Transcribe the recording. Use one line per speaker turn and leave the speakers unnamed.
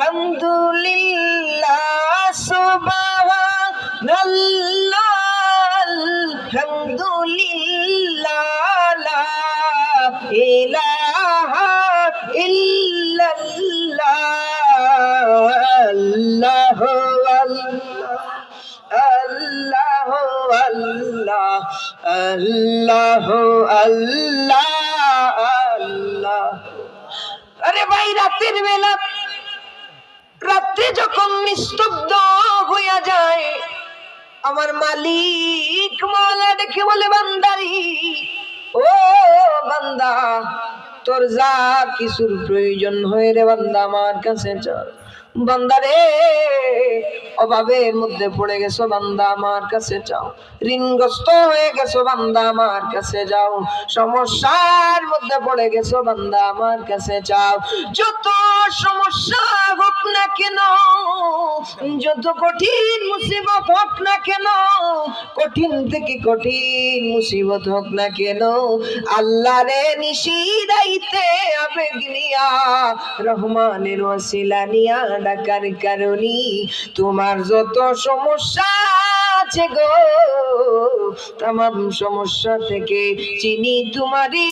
আলহামদুলিল্লাহ সুবহানাল্লাহ আলহামদুলিল্লাহ লা ইলাহা ইল্লাল্লাহ আল্লাহু আল্লাহ আল্লাহ আল্লাহ আল্লাহ আল্লাহ। আরে ভাই, রাতের বেলা রাত্রে যখন নিস্তব্ধ হইয়া যায়, আমার মালিক মাওলা দেখে বলে, বান্দারি, ও বান্দা, তোর যা কিছুর প্রয়োজন হয় রে বান্দা আমার কাছে চল। বান্দা রে, অভাবের মধ্যে পড়ে গেছো, বান্দা আমার কাছে চাও। ঋণগ্রস্ত হয়ে গেছো, বান্দা আমার কাছে যাও। সমস্যার মধ্যে পড়ে গেছো, বান্দা আমার কাছে চাও। যত সমস্যা হোক না কেন, যত কঠিন মুসিবত হোক না কেন, কঠিন থেকে কঠিন মুসিবত হোক না কেন, আল্লাহ রে নিশিরাইতে আবেগ নিয়া, রহমানের ওসিলা নিয়া ডাকার কারণে তোমার যত সমস্যা আছে গো, তামাম সমস্যা থেকে চিনি তোমারই